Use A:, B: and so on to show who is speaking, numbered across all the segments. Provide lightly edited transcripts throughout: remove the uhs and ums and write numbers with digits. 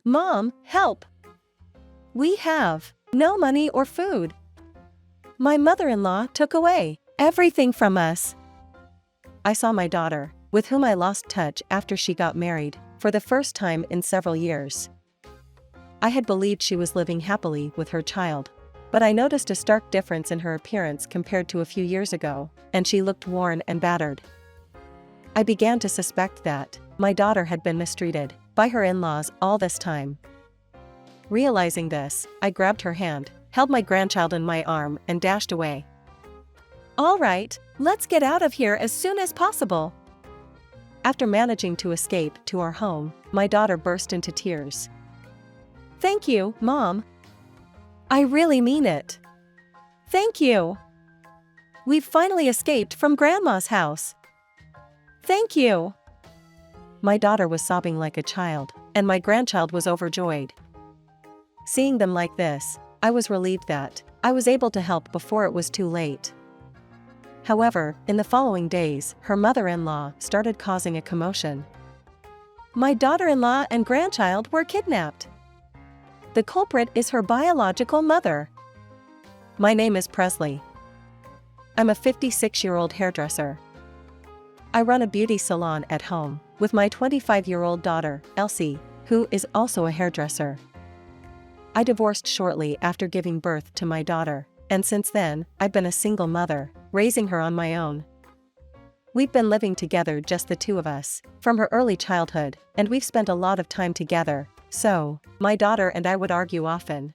A: Mom, help! We have no money or food. My mother-in-law took away everything from us. I saw my daughter, with whom I lost touch after she got married, for the first time in several years. I had believed she was living happily with her child, but I noticed a stark difference in her appearance compared to a few years ago, and she looked worn and battered. I began to suspect that my daughter had been mistreated by her in-laws all this time. Realizing this, I grabbed her hand, held my grandchild in my arm, and dashed away. All right, let's get out of here as soon as possible. After managing to escape to our home, my daughter burst into tears. Thank you, Mom. I really mean it. Thank you. We've finally escaped from Grandma's house. Thank you. My daughter was sobbing like a child, and my grandchild was overjoyed. Seeing them like this, I was relieved that I was able to help before it was too late. However, in the following days, her mother-in-law started causing a commotion. My daughter-in-law and grandchild were kidnapped. The culprit is her biological mother. My name is Presley. I'm a 56-year-old hairdresser. I run a beauty salon at home with my 25-year-old daughter, Elsie, who is also a hairdresser. I divorced shortly after giving birth to my daughter, and since then, I've been a single mother, raising her on my own. We've been living together, just the two of us, from her early childhood, and we've spent a lot of time together, so my daughter and I would argue often.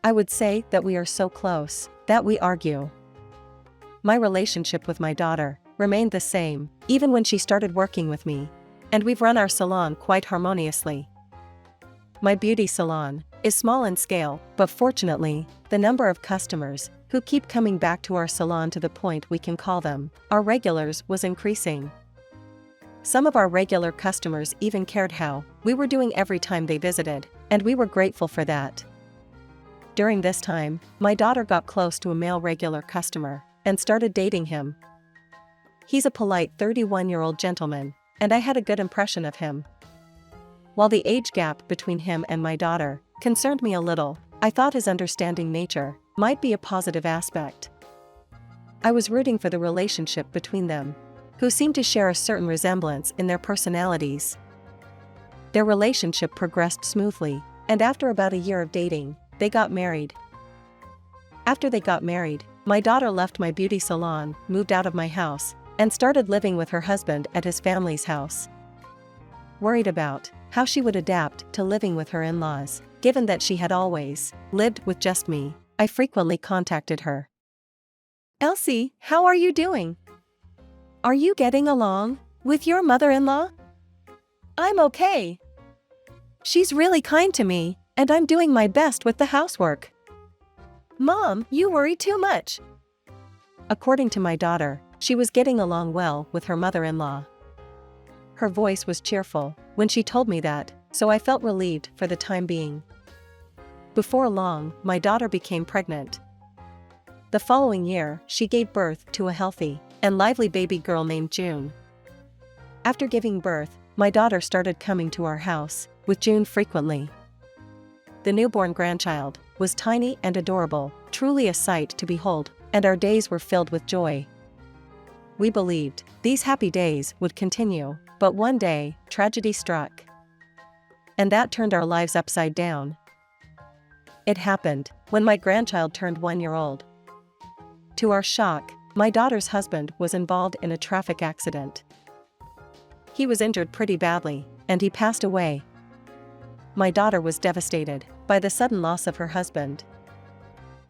A: I would say that we are so close that we argue. My relationship with my daughter remained the same, even when she started working with me, and we've run our salon quite harmoniously. My beauty salon is small in scale, but fortunately, the number of customers who keep coming back to our salon to the point we can call them our regulars was increasing. Some of our regular customers even cared how we were doing every time they visited, and we were grateful for that. During this time, my daughter got close to a male regular customer and started dating him. He's a polite 31-year-old gentleman, and I had a good impression of him. While the age gap between him and my daughter concerned me a little, I thought his understanding nature might be a positive aspect. I was rooting for the relationship between them, who seemed to share a certain resemblance in their personalities. Their relationship progressed smoothly, and after about a year of dating, they got married. After they got married, my daughter left my beauty salon, moved out of my house, and started living with her husband at his family's house. Worried about how she would adapt to living with her in-laws, given that she had always lived with just me, I frequently contacted her. Elsie, how are you doing? Are you getting along with your mother-in-law? I'm okay. She's really kind to me, and I'm doing my best with the housework. Mom, you worry too much. According to my daughter, she was getting along well with her mother-in-law. Her voice was cheerful when she told me that, so I felt relieved for the time being. Before long, my daughter became pregnant. The following year, she gave birth to a healthy and lively baby girl named June. After giving birth, my daughter started coming to our house with June frequently. The newborn grandchild was tiny and adorable, truly a sight to behold, and our days were filled with joy. We believed these happy days would continue, but one day, tragedy struck. And that turned our lives upside down. It happened when my grandchild turned 1 year old. To our shock, my daughter's husband was involved in a traffic accident. He was injured pretty badly, and he passed away. My daughter was devastated by the sudden loss of her husband.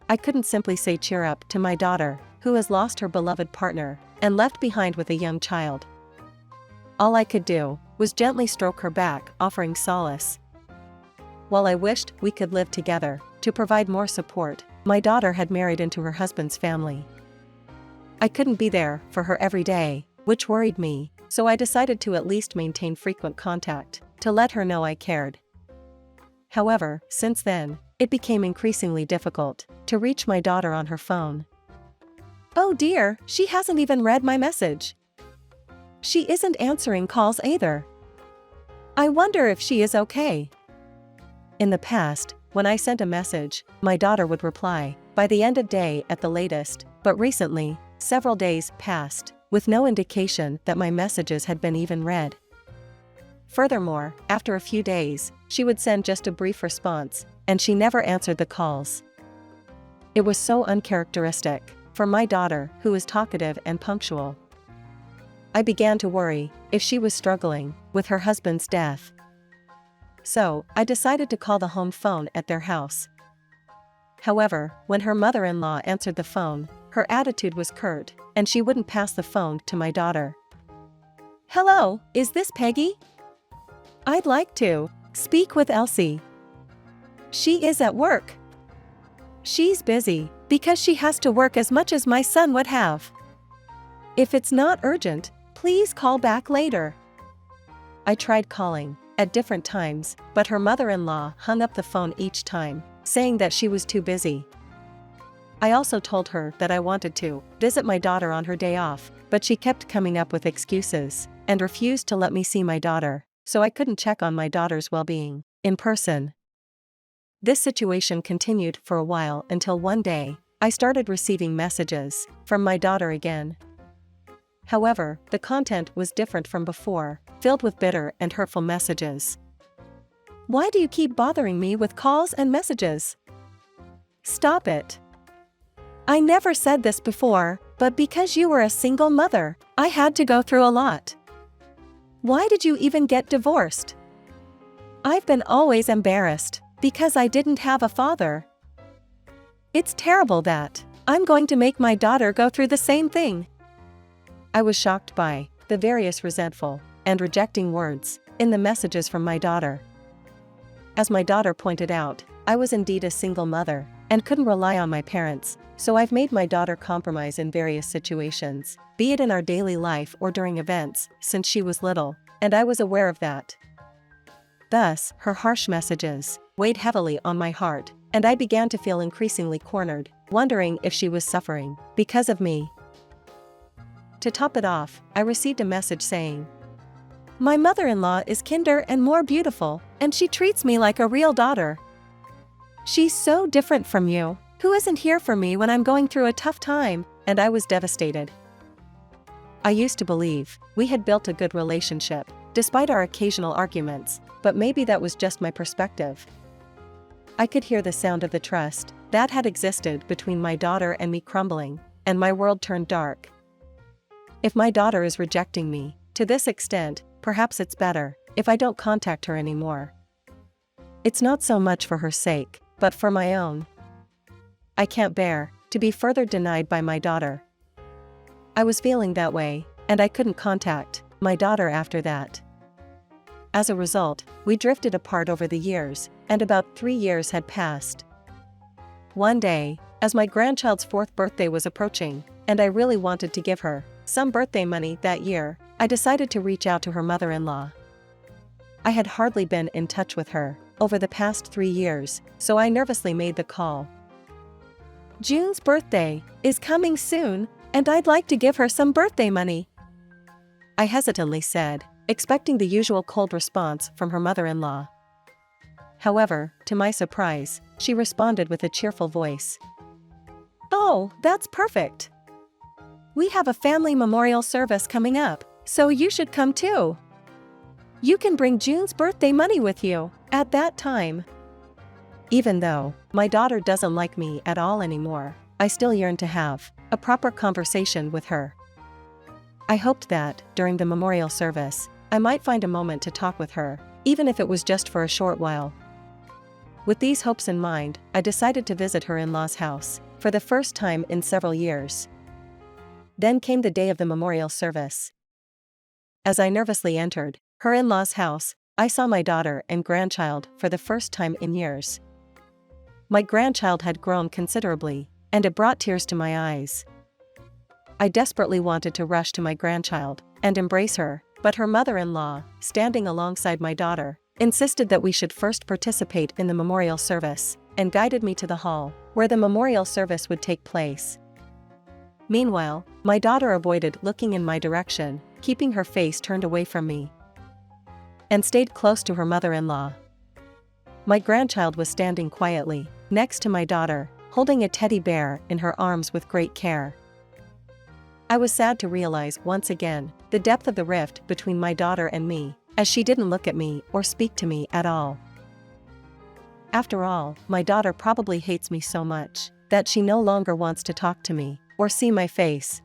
A: I couldn't simply say cheer up to my daughter, who has lost her beloved partner and left behind with a young child. All I could do was gently stroke her back, offering solace. While I wished we could live together to provide more support, my daughter had married into her husband's family. I couldn't be there for her every day, which worried me, so I decided to at least maintain frequent contact to let her know I cared. However, since then, it became increasingly difficult to reach my daughter on her phone. Oh dear, she hasn't even read my message. She isn't answering calls either. I wonder if she is okay. In the past, when I sent a message, my daughter would reply by the end of day at the latest, but recently, several days passed, with no indication that my messages had been even read. Furthermore, after a few days, she would send just a brief response, and she never answered the calls. It was so uncharacteristic for my daughter, who is talkative and punctual. I began to worry if she was struggling with her husband's death. So, I decided to call the home phone at their house. However, when her mother-in-law answered the phone, her attitude was curt, and she wouldn't pass the phone to my daughter. "Hello, is this Peggy? I'd like to speak with Elsie. She is at work. She's busy because she has to work as much as my son would have. If it's not urgent, please call back later." I tried calling at different times, but her mother-in-law hung up the phone each time, saying that she was too busy. I also told her that I wanted to visit my daughter on her day off, but she kept coming up with excuses and refused to let me see my daughter, so I couldn't check on my daughter's well-being in person. This situation continued for a while until one day, I started receiving messages from my daughter again. However, the content was different from before, filled with bitter and hurtful messages. "Why do you keep bothering me with calls and messages? Stop it. I never said this before, but because you were a single mother, I had to go through a lot. Why did you even get divorced? I've been always embarrassed because I didn't have a father. It's terrible that I'm going to make my daughter go through the same thing." I was shocked by the various resentful and rejecting words in the messages from my daughter. As my daughter pointed out, I was indeed a single mother and couldn't rely on my parents, so I've made my daughter compromise in various situations, be it in our daily life or during events, since she was little, and I was aware of that. Thus, her harsh messages weighed heavily on my heart, and I began to feel increasingly cornered, wondering if she was suffering because of me. To top it off, I received a message saying, "My mother-in-law is kinder and more beautiful, and she treats me like a real daughter. She's so different from you, who isn't here for me when I'm going through a tough time," and I was devastated. I used to believe we had built a good relationship, despite our occasional arguments, but maybe that was just my perspective. I could hear the sound of the trust that had existed between my daughter and me crumbling, and my world turned dark. If my daughter is rejecting me to this extent, perhaps it's better if I don't contact her anymore. It's not so much for her sake, but for my own. I can't bear to be further denied by my daughter. I was feeling that way, and I couldn't contact my daughter after that. As a result, we drifted apart over the years, and about 3 years had passed. One day, as my grandchild's 4th birthday was approaching, and I really wanted to give her some birthday money that year, I decided to reach out to her mother-in-law. I had hardly been in touch with her over the past 3 years, so I nervously made the call. "June's birthday is coming soon, and I'd like to give her some birthday money," I hesitantly said, expecting the usual cold response from her mother-in-law. However, to my surprise, she responded with a cheerful voice. "Oh, that's perfect. We have a family memorial service coming up, so you should come too. You can bring June's birthday money with you at that time." Even though my daughter doesn't like me at all anymore, I still yearn to have a proper conversation with her. I hoped that, during the memorial service, I might find a moment to talk with her, even if it was just for a short while. With these hopes in mind, I decided to visit her in-laws' house, for the first time in several years. Then came the day of the memorial service. As I nervously entered her in-laws' house, I saw my daughter and grandchild for the first time in years. My grandchild had grown considerably, and it brought tears to my eyes. I desperately wanted to rush to my grandchild and embrace her, but her mother-in-law, standing alongside my daughter, insisted that we should first participate in the memorial service, and guided me to the hall, where the memorial service would take place. Meanwhile, my daughter avoided looking in my direction, keeping her face turned away from me, and stayed close to her mother-in-law. My grandchild was standing quietly next to my daughter, holding a teddy bear in her arms with great care. I was sad to realize once again the depth of the rift between my daughter and me, as she didn't look at me or speak to me at all. After all, my daughter probably hates me so much that she no longer wants to talk to me or see my face.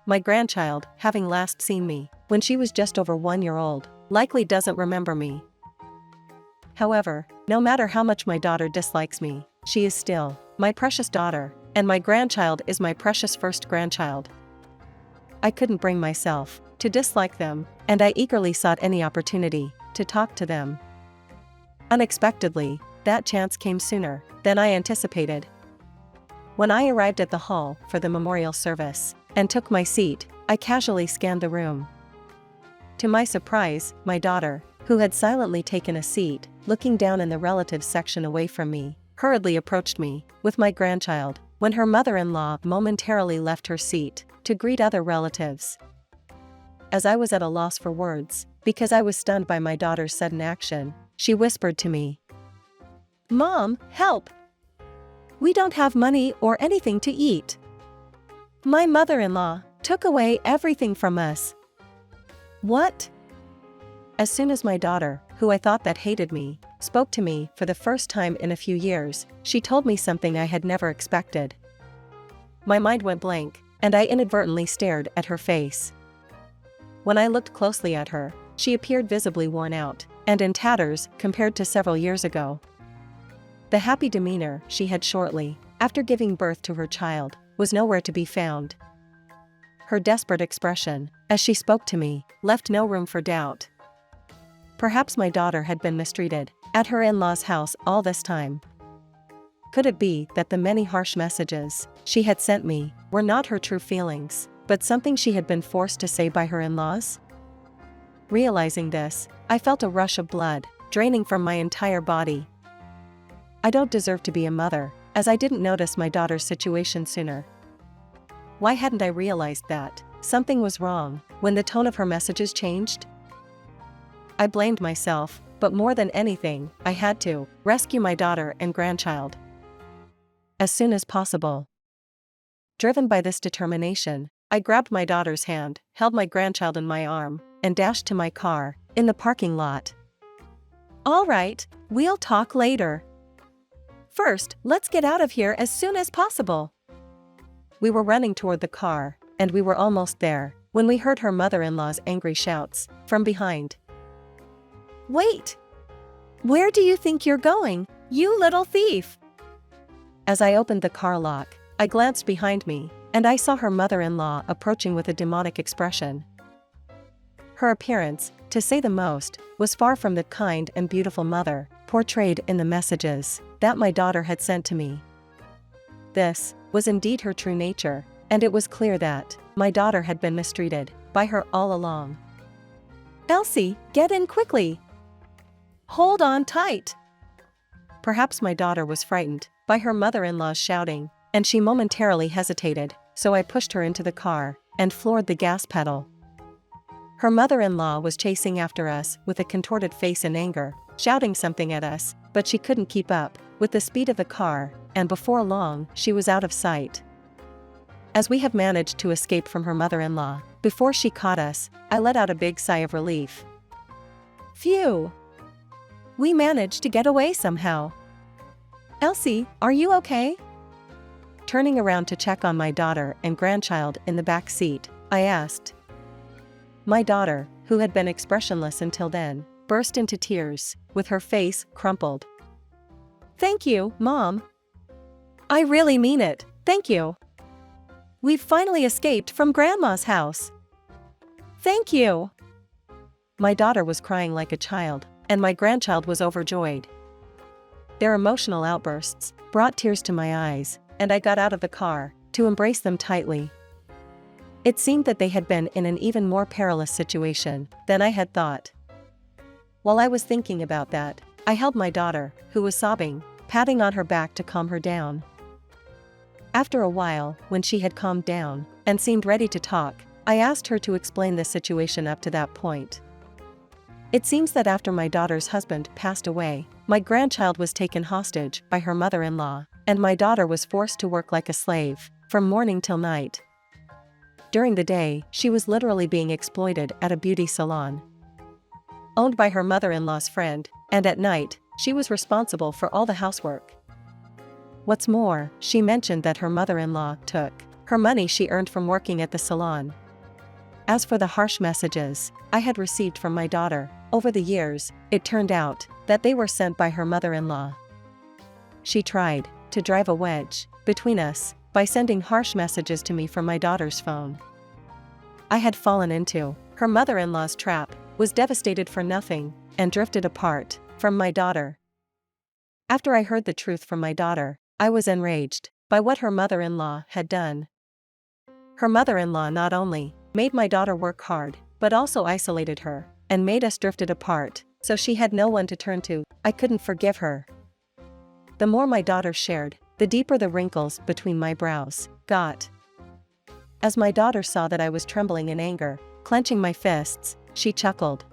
A: My grandchild, having last seen me when she was just over 1 year old, likely doesn't remember me. However, no matter how much my daughter dislikes me, she is still my precious daughter, and my grandchild is my precious first grandchild. I couldn't bring myself to dislike them, and I eagerly sought any opportunity to talk to them. Unexpectedly, that chance came sooner than I anticipated. When I arrived at the hall for the memorial service and took my seat, I casually scanned the room. To my surprise, my daughter, who had silently taken a seat, looking down in the relatives section away from me, hurriedly approached me with my grandchild when her mother-in-law momentarily left her seat to greet other relatives. As I was at a loss for words, because I was stunned by my daughter's sudden action, she whispered to me, "Mom, help! We don't have money or anything to eat. My mother-in-law took away everything from us." What? As soon as my daughter, who I thought that hated me, spoke to me for the first time in a few years, she told me something I had never expected. My mind went blank, and I inadvertently stared at her face. When I looked closely at her, she appeared visibly worn out and in tatters compared to several years ago. The happy demeanor she had shortly after giving birth to her child was nowhere to be found. Her desperate expression, as she spoke to me, left no room for doubt. Perhaps my daughter had been mistreated at her in-laws' house all this time. Could it be that the many harsh messages she had sent me were not her true feelings, but something she had been forced to say by her in-laws? Realizing this, I felt a rush of blood draining from my entire body. I don't deserve to be a mother, as I didn't notice my daughter's situation sooner. Why hadn't I realized that something was wrong when the tone of her messages changed? I blamed myself, but more than anything, I had to rescue my daughter and grandchild as soon as possible. Driven by this determination, I grabbed my daughter's hand, held my grandchild in my arm, and dashed to my car in the parking lot. "All right, we'll talk later. First, let's get out of here as soon as possible." We were running toward the car, and we were almost there when we heard her mother-in-law's angry shouts from behind. "Wait! Where do you think you're going, you little thief?" As I opened the car lock, I glanced behind me, and I saw her mother-in-law approaching with a demonic expression. Her appearance, to say the most, was far from the kind and beautiful mother portrayed in the messages that my daughter had sent to me. This was indeed her true nature, and it was clear that my daughter had been mistreated by her all along. "Elsie, get in quickly! Hold on tight!" Perhaps my daughter was frightened by her mother-in-law's shouting, and she momentarily hesitated, so I pushed her into the car and floored the gas pedal. Her mother-in-law was chasing after us with a contorted face in anger, shouting something at us, but she couldn't keep up with the speed of the car, and before long, she was out of sight. As we have managed to escape from her mother-in-law before she caught us, I let out a big sigh of relief. Phew! We managed to get away somehow. "Elsie, are you okay?" Turning around to check on my daughter and grandchild in the back seat, I asked. My daughter, who had been expressionless until then, burst into tears, with her face crumpled. "Thank you, Mom. I really mean it, thank you. We've finally escaped from Grandma's house. Thank you." My daughter was crying like a child, and my grandchild was overjoyed. Their emotional outbursts brought tears to my eyes, and I got out of the car to embrace them tightly. It seemed that they had been in an even more perilous situation than I had thought. While I was thinking about that, I held my daughter, who was sobbing, patting on her back to calm her down. After a while, when she had calmed down and seemed ready to talk, I asked her to explain the situation up to that point. It seems that after my daughter's husband passed away, my grandchild was taken hostage by her mother-in-law, and my daughter was forced to work like a slave, from morning till night. During the day, she was literally being exploited at a beauty salon owned by her mother-in-law's friend, and at night, she was responsible for all the housework. What's more, she mentioned that her mother-in-law took her money she earned from working at the salon. As for the harsh messages I had received from my daughter, over the years, it turned out that they were sent by her mother-in-law. She tried to drive a wedge between us by sending harsh messages to me from my daughter's phone. I had fallen into her mother-in-law's trap, was devastated for nothing, and drifted apart from my daughter. After I heard the truth from my daughter, I was enraged by what her mother-in-law had done. Her mother-in-law not only made my daughter work hard, but also isolated her, and made us drifted apart, so she had no one to turn to. I couldn't forgive her. The more my daughter shared, the deeper the wrinkles between my brows got. As my daughter saw that I was trembling in anger, clenching my fists, she chuckled.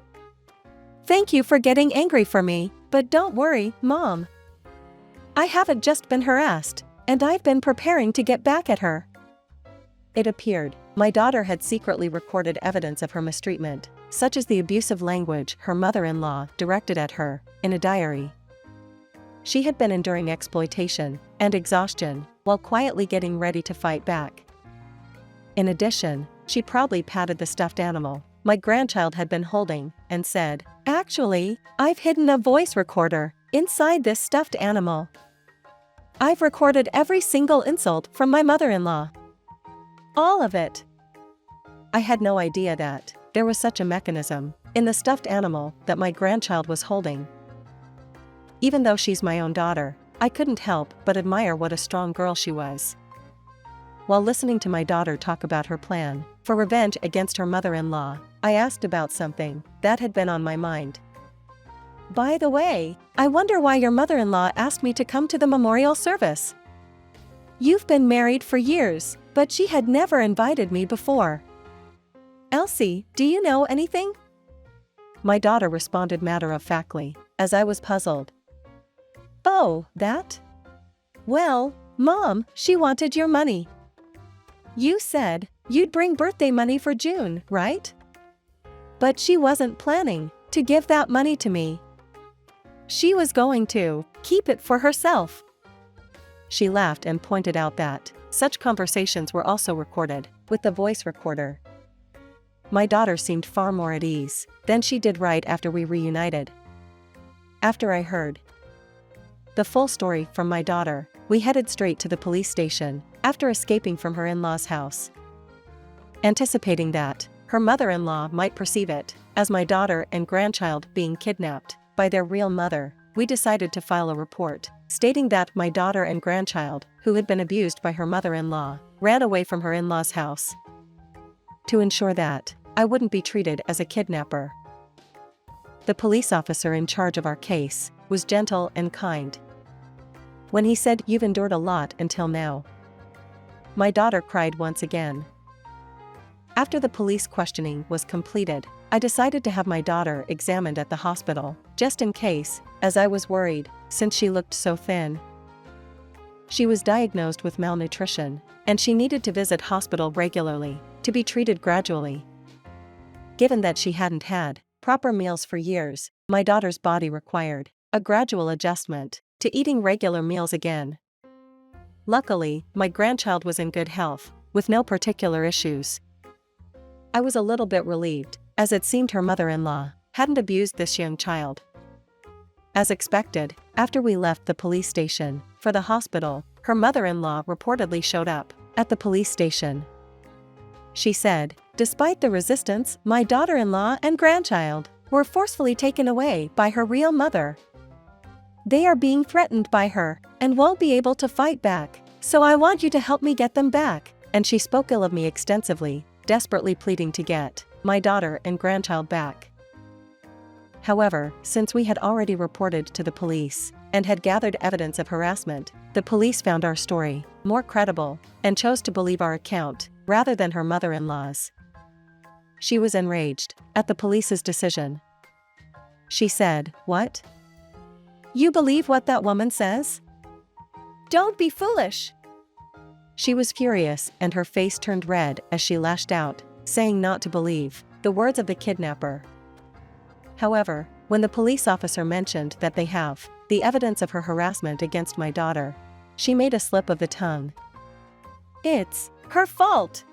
A: "Thank you for getting angry for me, but don't worry, Mom. I haven't just been harassed, and I've been preparing to get back at her." It appeared my daughter had secretly recorded evidence of her mistreatment, such as the abusive language her mother-in-law directed at her, in a diary. She had been enduring exploitation and exhaustion while quietly getting ready to fight back. In addition, she proudly patted the stuffed animal my grandchild had been holding, and said, "Actually, I've hidden a voice recorder inside this stuffed animal. I've recorded every single insult from my mother-in-law. All of it." I had no idea that there was such a mechanism in the stuffed animal that my grandchild was holding. Even though she's my own daughter, I couldn't help but admire what a strong girl she was. While listening to my daughter talk about her plan for revenge against her mother-in-law, I asked about something that had been on my mind. "By the way, I wonder why your mother-in-law asked me to come to the memorial service. You've been married for years, but she had never invited me before. Elsie, do you know anything?" My daughter responded matter-of-factly, as I was puzzled. "Oh, that? Well, Mom, she wanted your money. You said you'd bring birthday money for June, right? But she wasn't planning to give that money to me. She was going to keep it for herself." She laughed and pointed out that such conversations were also recorded with the voice recorder. My daughter seemed far more at ease than she did right after we reunited. After I heard the full story from my daughter, we headed straight to the police station after escaping from her in-law's house. Anticipating that her mother-in-law might perceive it as my daughter and grandchild being kidnapped by their real mother, we decided to file a report stating that my daughter and grandchild, who had been abused by her mother-in-law, ran away from her in-law's house. To ensure that I wouldn't be treated as a kidnapper, the police officer in charge of our case was gentle and kind. When he said, "You've endured a lot until now," my daughter cried once again. After the police questioning was completed, I decided to have my daughter examined at the hospital, just in case, as I was worried, since she looked so thin. She was diagnosed with malnutrition, and she needed to visit hospital regularly to be treated gradually. Given that she hadn't had proper meals for years, my daughter's body required a gradual adjustment to eating regular meals again. Luckily, my grandchild was in good health, with no particular issues. I was a little bit relieved, as it seemed her mother-in-law hadn't abused this young child. As expected, after we left the police station for the hospital, her mother-in-law reportedly showed up at the police station. She said, "Despite the resistance, my daughter-in-law and grandchild were forcefully taken away by her real mother. They are being threatened by her and won't be able to fight back, so I want you to help me get them back." And she spoke ill of me extensively, desperately pleading to get my daughter and grandchild back. However, since we had already reported to the police and had gathered evidence of harassment, the police found our story more credible and chose to believe our account rather than her mother-in-law's. She was enraged at the police's decision. She said, "What? You believe what that woman says? Don't be foolish." She was furious and her face turned red as she lashed out, saying not to believe the words of the kidnapper. However, when the police officer mentioned that they have the evidence of her harassment against my daughter, she made a slip of the tongue. "It's her fault.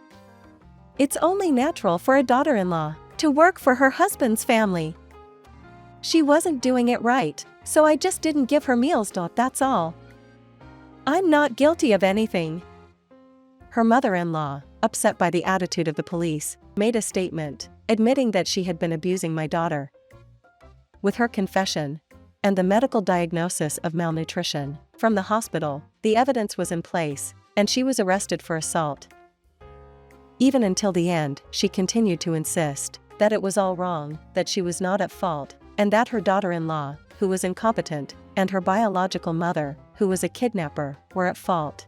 A: It's only natural for a daughter-in-law to work for her husband's family. She wasn't doing it right, so I just didn't give her meals. That's all. I'm not guilty of anything." Her mother-in-law, upset by the attitude of the police, made a statement, admitting that she had been abusing my daughter. With her confession and the medical diagnosis of malnutrition from the hospital, the evidence was in place, and she was arrested for assault. Even until the end, she continued to insist that it was all wrong, that she was not at fault, and that her daughter-in-law, who was incompetent, and her biological mother, who was a kidnapper, were at fault.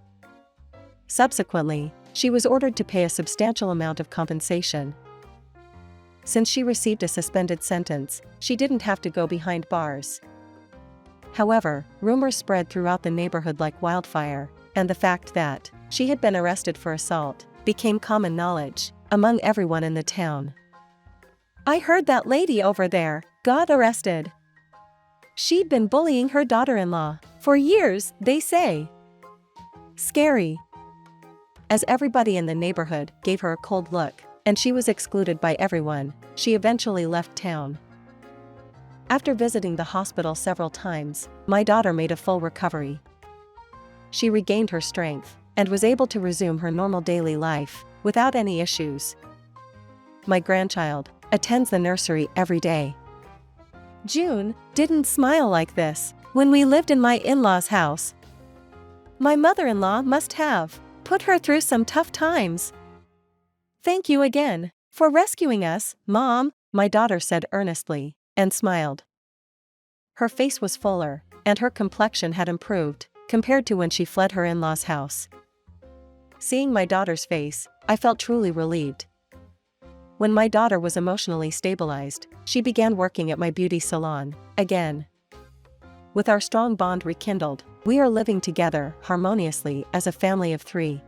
A: Subsequently, she was ordered to pay a substantial amount of compensation. Since she received a suspended sentence, she didn't have to go behind bars. However, rumors spread throughout the neighborhood like wildfire, and the fact that she had been arrested for assault became common knowledge among everyone in the town. "I heard that lady over there got arrested. She'd been bullying her daughter-in-law for years, they say. Scary." As everybody in the neighborhood gave her a cold look, and she was excluded by everyone, she eventually left town. After visiting the hospital several times, my daughter made a full recovery. She regained her strength and was able to resume her normal daily life without any issues. My grandchild attends the nursery every day. "June didn't smile like this when we lived in my in-laws' house. My mother-in-law must have put her through some tough times. Thank you again for rescuing us, Mom," my daughter said earnestly, and smiled. Her face was fuller, and her complexion had improved compared to when she fled her in-laws' house. Seeing my daughter's face, I felt truly relieved. When my daughter was emotionally stabilized, she began working at my beauty salon again. With our strong bond rekindled, we are living together harmoniously as a family of 3.